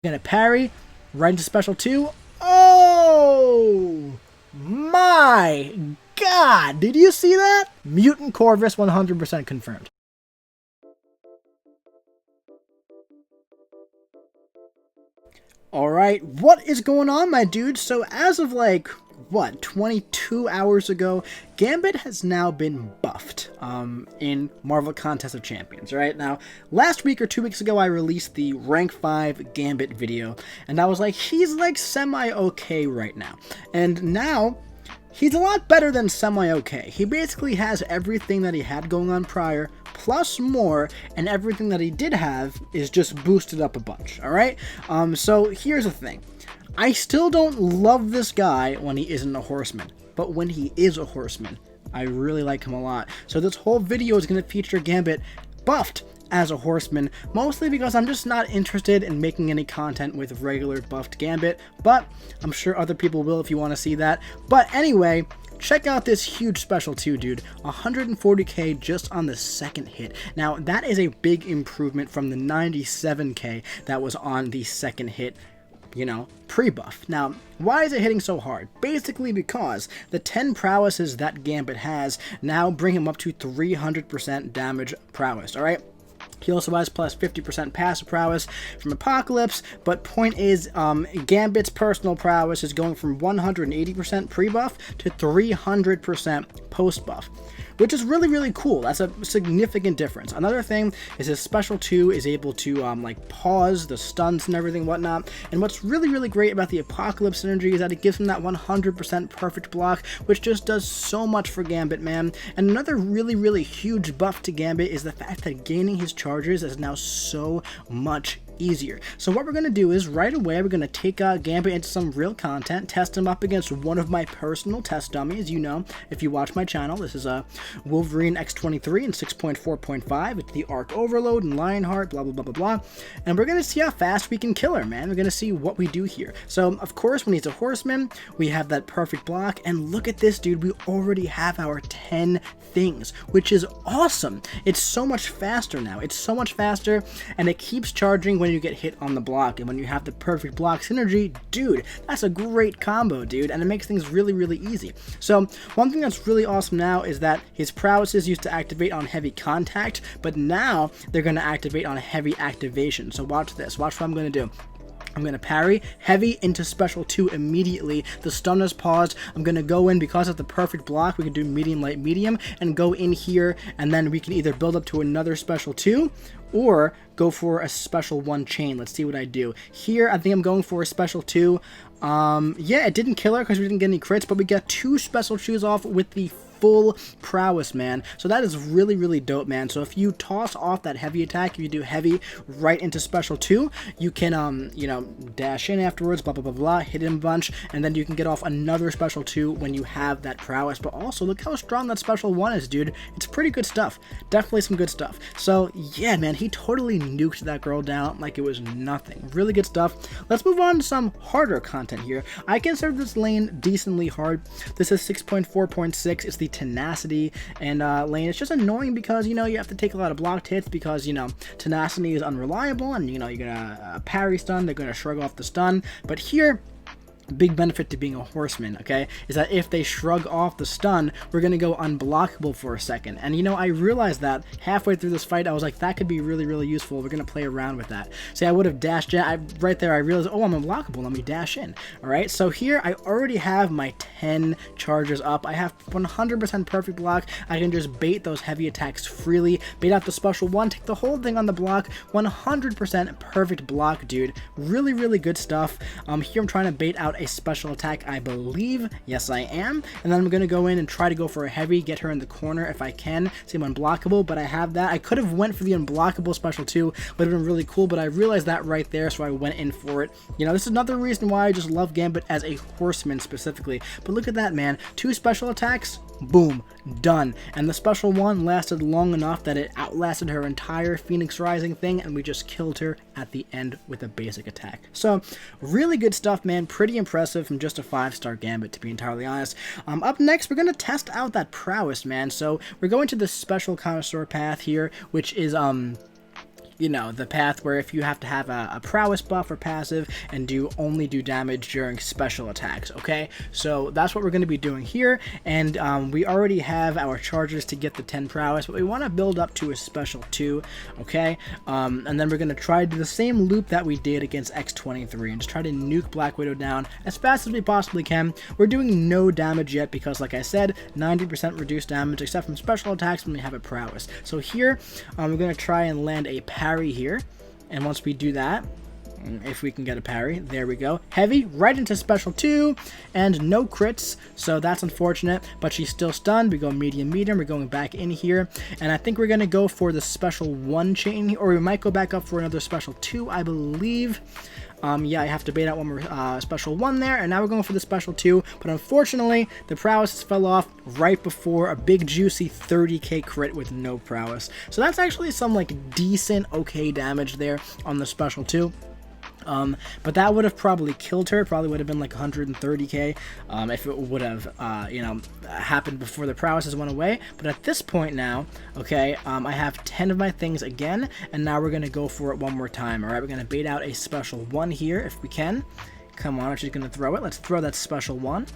Gonna parry, right into special 2. Oh my god! Did you see that? Mutant Corvus 100% confirmed. Alright, what is going on, my dude? So as of like, what, 22 hours ago, Gambit has now been buffed in Marvel Contest of Champions, right? Now, last week or 2 weeks ago, I released the Rank 5 Gambit video, and I was like, he's like semi-okay right now. And now, he's a lot better than semi-okay. He basically has everything that he had going on prior, plus more, and everything that he did have is just boosted up a bunch, alright? So here's the thing. I still don't love this guy when he isn't a horseman, but when he is a horseman, I really like him a lot. So this whole video is going to feature Gambit buffed as a horseman, mostly because I'm just not interested in making any content with regular buffed Gambit, but I'm sure other people will if you want to see that. But anyway, check out this huge special too, dude. 140k just on the second hit. Now, that is a big improvement from the 97k that was on the second hit, you know, pre-buff. Now, why is it hitting so hard? Basically because the 10 prowesses that Gambit has now bring him up to 300% damage prowess, alright? He also has plus 50% passive prowess from Apocalypse, but point is, Gambit's personal prowess is going from 180% pre-buff to 300% post-buff, which is really, really cool. That's a significant difference. Another thing is his special 2 is able to, like, pause the stuns and everything, whatnot, and what's really, really great about the Apocalypse synergy is that it gives him that 100% perfect block, which just does so much for Gambit, man. And another really, really huge buff to Gambit is the fact that gaining his charges is now so much easier. So what we're going to do is right away we're going to take Gambit into some real content, test him up against one of my personal test dummies. You know, if you watch my channel, this is a Wolverine X23 and 6.4.5. It's the Arc Overload and Lionheart, blah blah blah blah blah, and we're going to see how fast we can kill her, man. We're going to see what we do here. So of course, when he's a horseman, we have that perfect block, and look at this, dude. We already have our 10 things, which is awesome. It's so much faster now. It's so much faster, and it keeps charging when you get hit on the block. And when you have the perfect block synergy, dude, that's a great combo, dude, and it makes things really, really easy. So one thing that's really awesome now is that his prowesses used to activate on heavy contact, but now they're going to activate on heavy activation. So watch this. Watch what I'm going to do. I'm going to parry heavy into special 2 immediately. The stun is paused. I'm going to go in because of the perfect block. We can do medium, light, medium, and go in here, and then we can either build up to another special 2 or go for a special 1 chain. Let's see what I do. Here, I think I'm going for a special 2. Yeah, it didn't kill her because we didn't get any crits, but we got 2 special 2s off with the full prowess, man. So that is really, really dope, man. So if you toss off that heavy attack, if you do heavy right into special 2, you can, you know, dash in afterwards, blah, blah, blah, blah, hit him a bunch, and then you can get off another special 2 when you have that prowess. But also, look how strong that special 1 is, dude. It's pretty good stuff. Definitely some good stuff. So, yeah, man, he totally nuked that girl down like it was nothing. Really good stuff. Let's move on to some harder content here. I consider this lane decently hard. This is 6.4.6. It's the tenacity and lane. It's just annoying because, you know, you have to take a lot of blocked hits because, you know, tenacity is unreliable, and, you know, you're gonna parry stun, they're gonna shrug off the stun. But here, big benefit to being a horseman, okay, is that if they shrug off the stun, we're gonna go unblockable for a second. And, you know, I realized that halfway through this fight, I was like, that could be really, really useful. We're gonna play around with that. See, I would have dashed in. Right there, I realized, oh, I'm unblockable. Let me dash in. All right, so here I already have my 10 charges up. I have 100% perfect block. I can just bait those heavy attacks freely, bait out the special 1, take the whole thing on the block. 100% perfect block, dude. Really, really good stuff. Here I'm trying to bait out a special attack, I believe. Yes, I am. And then I'm going to go in and try to go for a heavy, get her in the corner if I can. See, I'm unblockable, but I have that. I could have went for the unblockable special 2, would have been really cool, but I realized that right there, so I went in for it. You know, this is another reason why I just love Gambit as a horseman specifically. But look at that, man. 2 special attacks, boom, done. And the special 1 lasted long enough that it outlasted her entire Phoenix Rising thing, and we just killed her at the end with a basic attack. So, really good stuff, man. Pretty impressive from just a 5-star Gambit, to be entirely honest. Up next, we're going to test out that prowess, man. So, we're going to the special connoisseur path here, which is, you know, the path where if you have to have a prowess buff or passive and only do damage during special attacks, okay? So that's what we're going to be doing here, and we already have our charges to get the 10 prowess, but we want to build up to a special 2, okay? And then we're going to try to do the same loop that we did against X-23 and just try to nuke Black Widow down as fast as we possibly can. We're doing no damage yet because, like I said, 90% reduced damage except from special attacks when we have a prowess. So here, we're going to try and land a parry here, and once we do that, if we can get a parry, there we go. Heavy, right into special 2, and no crits, so that's unfortunate, but she's still stunned. We go medium, medium, we're going back in here, and I think we're going to go for the special 1 chain, or we might go back up for another special 2, I believe. Yeah, I have to bait out one more special 1 there, and now we're going for the special 2, but unfortunately, the prowess fell off right before a big juicy 30k crit with no prowess. So that's actually some, like, decent, okay damage there on the special 2. But that would have probably killed her. Probably would have been like 130k if it would have, you know, happened before the prowesses went away. But at this point now, okay, I have 10 of my things again, and now we're going to go for it one more time. All right, we're going to bait out a special 1 here if we can. Come on, she's going to throw it. Let's throw that special 1.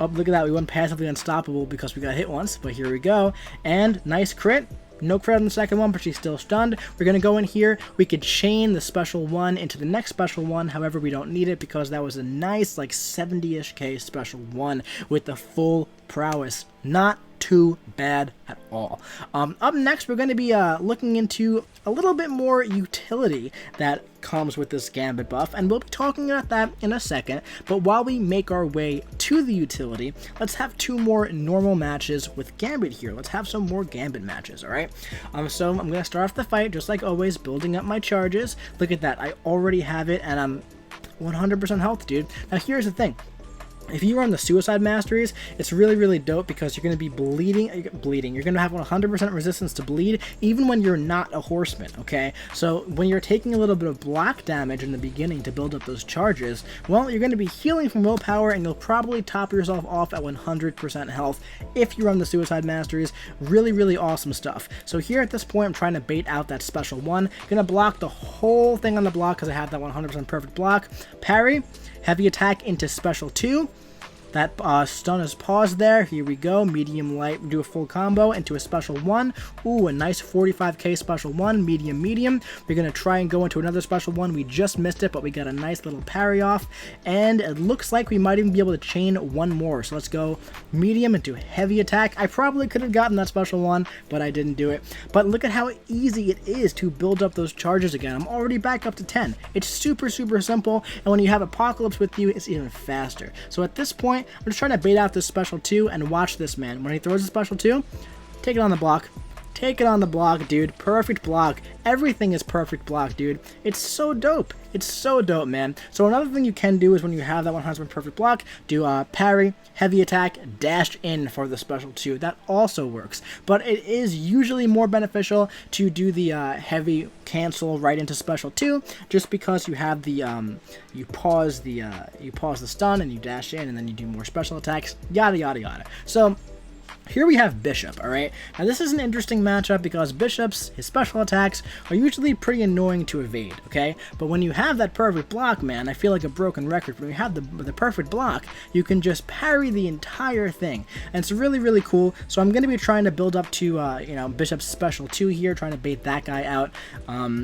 Oh, look at that. We went passively unstoppable because we got hit once, but here we go. And nice crit. No crit on the second one, but she's still stunned. We're going to go in here. We could chain the special 1 into the next special 1. However, we don't need it because that was a nice, like, 70-ish K special 1 with the full prowess. Not too bad at all. Up next, we're going to be looking into a little bit more utility that comes with this Gambit buff, and we'll be talking about that in a second. But while we make our way to the utility, let's have 2 more normal matches with Gambit here. Let's have some more Gambit matches, alright? So I'm going to start off the fight, just like always, building up my charges. Look at that, I already have it, and I'm 100% health, dude. Now here's the thing. If you run the Suicide Masteries, it's really, really dope because you're going to be bleeding. You're going to have 100% resistance to bleed, even when you're not a horseman, okay? So when you're taking a little bit of block damage in the beginning to build up those charges, well, you're going to be healing from willpower, and you'll probably top yourself off at 100% health if you run the Suicide Masteries. Really, really awesome stuff. So here at this point, I'm trying to bait out that special 1. Going to block the whole thing on the block because I have that 100% perfect block. Parry. Heavy attack into special 2. That stun is paused there. Here we go. Medium, light, do a full combo into a special 1. Ooh, a nice 45k special 1. Medium, medium. We're going to try and go into another special 1. We just missed it, but we got a nice little parry off. And it looks like we might even be able to chain 1 more. So let's go medium into heavy attack. I probably could have gotten that special 1, but I didn't do it. But look at how easy it is to build up those charges again. I'm already back up to 10. It's super, super simple. And when you have Apocalypse with you, it's even faster. So at this point, I'm just trying to bait out this special 2 and watch this, man. When he throws a special 2, take it on the block. Take it on the block, dude. Perfect block. Everything is perfect block, dude. It's so dope. It's so dope, man. So another thing you can do is when you have that 100% perfect block, do parry, heavy attack, dash in for the special 2. That also works. But it is usually more beneficial to do the heavy cancel right into special 2, just because you have the you pause the stun and you dash in, and then you do more special attacks. Yada yada yada. So here we have Bishop, alright? Now this is an interesting matchup because Bishop's, his special attacks are usually pretty annoying to evade, okay? But when you have that perfect block, man, I feel like a broken record. When you have the perfect block, you can just parry the entire thing. And it's really, really cool. So I'm going to be trying to build up to, you know, Bishop's special 2 here, trying to bait that guy out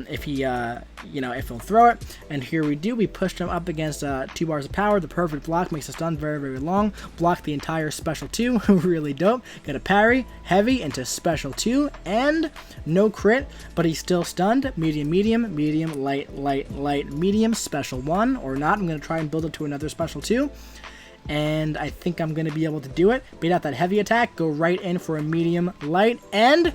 if he, you know, if he'll throw it. And here we do. We pushed him up against 2 bars of power. The perfect block makes the stun very, very long. Block the entire special 2. Really dope. Got a parry, heavy into special 2, and no crit, but he's still stunned. Medium, medium, medium, light, light, light, medium, special 1, or not. I'm going to try and build it to another special 2, and I think I'm going to be able to do it. Bait out that heavy attack, go right in for a medium, light, and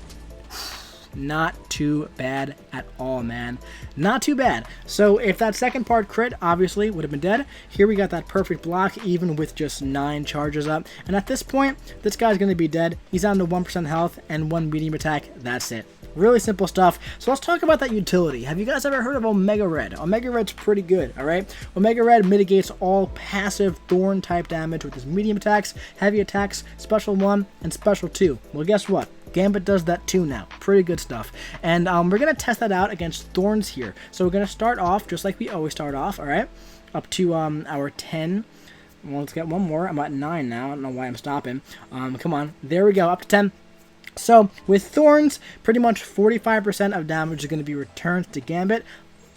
not too bad at all, man. Not too bad. So if that second part crit, obviously, would have been dead. Here we got that perfect block, even with just 9 charges up. And at this point, this guy's going to be dead. He's down to 1% health and 1 medium attack. That's it. Really simple stuff. So let's talk about that utility. Have you guys ever heard of Omega Red? Omega Red's pretty good, alright? Omega Red mitigates all passive Thorn type damage with his medium attacks, heavy attacks, special 1, and special 2. Well, guess what? Gambit does that too now. Pretty good stuff. And we're going to test that out against Thorns here. So we're going to start off just like we always start off, alright? Up to our 10. Well, let's get one more. I'm at 9 now. I don't know why I'm stopping. Come on. There we go. Up to 10. So, with Thorns, pretty much 45% of damage is going to be returned to Gambit.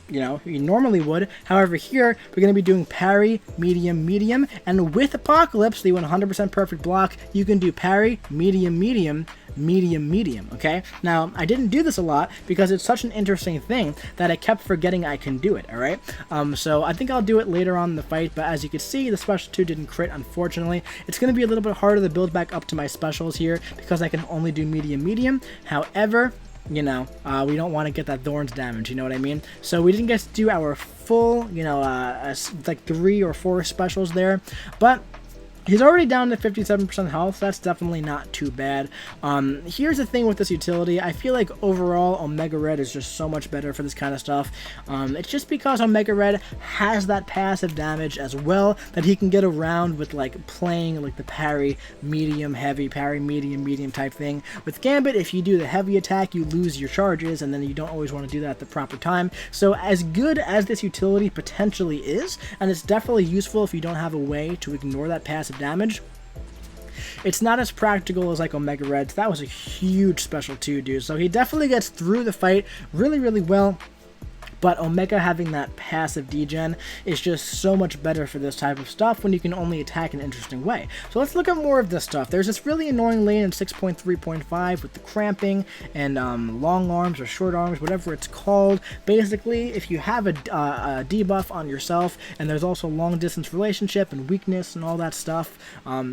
You know, you normally would. However, here, we're going to be doing parry, medium, medium. And with Apocalypse, the 100% perfect block, you can do parry, medium, medium, medium, medium, okay? Now, I didn't do this a lot because it's such an interesting thing that I kept forgetting I can do it, alright? So I think I'll do it later on in the fight, but as you can see, the special 2 didn't crit, unfortunately. It's going to be a little bit harder to build back up to my specials here because I can only do medium, medium. However, you know, we don't want to get that Thorns damage, you know what I mean? So we didn't get to do our full, you know, like 3 or 4 specials there, but he's already down to 57% health, so that's definitely not too bad. Here's the thing with this utility. I feel like overall Omega Red is just so much better for this kind of stuff. It's just because Omega Red has that passive damage as well that he can get around with like playing like the parry, medium, heavy, parry, medium, medium type thing. With Gambit, if you do the heavy attack, you lose your charges, and then you don't always want to do that at the proper time. So as good as this utility potentially is, and it's definitely useful if you don't have a way to ignore that passive damage, it's not as practical as like Omega Red. That was a huge special too, dude. So he definitely gets through the fight really, really well. But Omega having that passive degen is just so much better for this type of stuff when you can only attack in an interesting way. So let's look at more of this stuff. There's this really annoying lane in 6.3.5 with the cramping and long arms or short arms, whatever it's called. Basically, if you have a debuff on yourself, and there's also long distance relationship and weakness and all that stuff,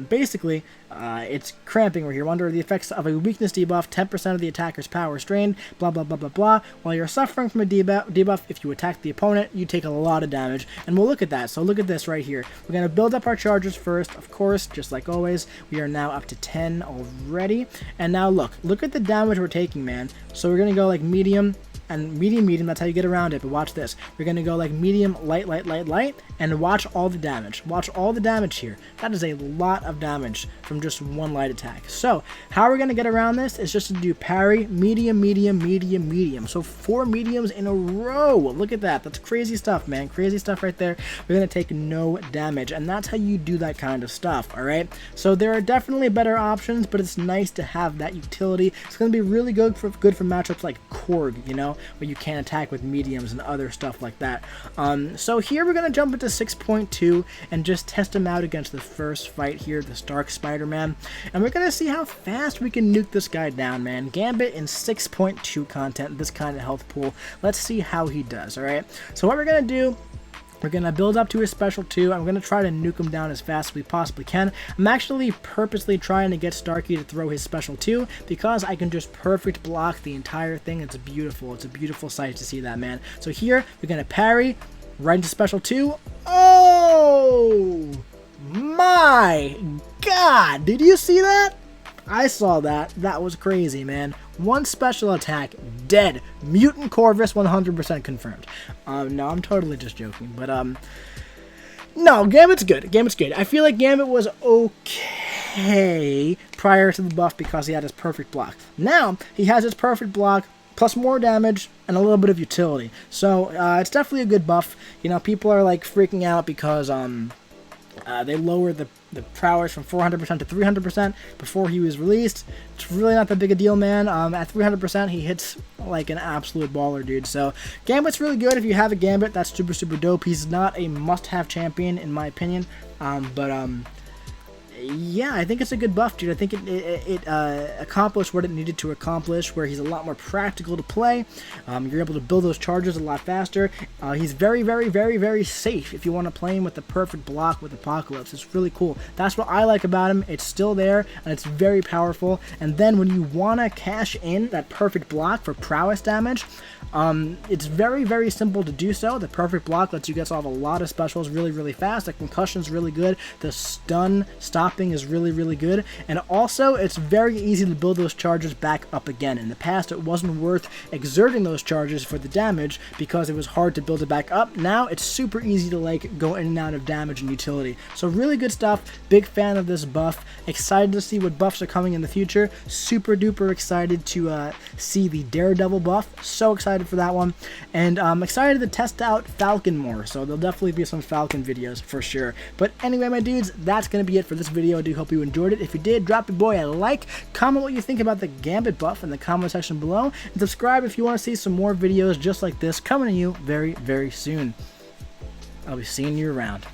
basically, it's cramping where you're under the effects of a weakness debuff, 10% of the attacker's power strained, blah, blah, blah, blah, blah. While you're suffering from a debuff, if you attack the opponent, you take a lot of damage. And we'll look at that. So look at this right here. We're going to build up our charges first, of course, just like always. We are now up to 10 already. And now look at the damage we're taking, man. So we're going to go like medium, and medium, that's how you get around it. But watch this. We're going to go like medium, light, light, light, light, and watch all the damage. Watch all the damage here. That is a lot of damage from just one light attack. So how we're going to get around this is just to do parry, medium, medium, medium, medium. So 4 mediums in a row. Look at that. That's crazy stuff, man. Crazy stuff right there. We're going to take no damage, and that's how you do that kind of stuff, all right? So there are definitely better options, but it's nice to have that utility. It's going to be really good for matchups like Korg, you know, where you can attack with mediums and other stuff like that. So here we're going to jump into 6.2 and just test him out against the first fight here, the Stark Spider-Man. And we're going to see how fast we can nuke this guy down, man. Gambit in 6.2 content, this kind of health pool. Let's see how he does, alright? So what we're going to do, we're going to build up to his special 2. I'm going to try to nuke him down as fast as we possibly can. I'm actually purposely trying to get Starky to throw his special 2 because I can just perfect block the entire thing. It's beautiful. It's a beautiful sight to see that, man. So here, we're going to parry right into special 2. Oh my god! Did you see that? I saw that. That was crazy, man. One special attack, dead. Mutant Corvus, 100% confirmed. No, I'm totally just joking, but, no, Gambit's good. Gambit's good. I feel like Gambit was okay prior to the buff because he had his perfect block. Now, he has his perfect block, plus more damage, and a little bit of utility. So, it's definitely a good buff. You know, people are, like, freaking out because, they lowered the prowess from 400% to 300% before he was released. It's really not that big a deal, man. At 300%, he hits like an absolute baller, dude. So, Gambit's really good. If you have a Gambit, that's super, super dope. He's not a must-have champion, in my opinion. Yeah, I think it's a good buff, dude. I think it accomplished what it needed to accomplish, where he's a lot more practical to play. You're able to build those charges a lot faster. He's very, very, very, very safe if you want to play him with the perfect block with Apocalypse. It's really cool. That's what I like about him. It's still there, and it's very powerful. And then when you want to cash in that perfect block for prowess damage, it's very, very simple to do so. The perfect block lets you get off a lot of specials really, really fast. The concussion's really good. The stun stop stopping is really, really good. And also, it's very easy to build those charges back up again. In the past, it wasn't worth exerting those charges for the damage because it was hard to build it back up. Now, it's super easy to like go in and out of damage and utility. So really good stuff. Big fan of this buff. Excited to see what buffs are coming in the future. Super duper excited to see the Daredevil buff. So excited for that one. And I'm excited to test out Falcon more. So there'll definitely be some Falcon videos for sure. But anyway, my dudes, that's going to be it for this video. I do hope you enjoyed it. If you did, drop your boy a like. Comment what you think about the Gambit buff in the comment section below. And subscribe if you want to see some more videos just like this coming to you very, very soon. I'll be seeing you around.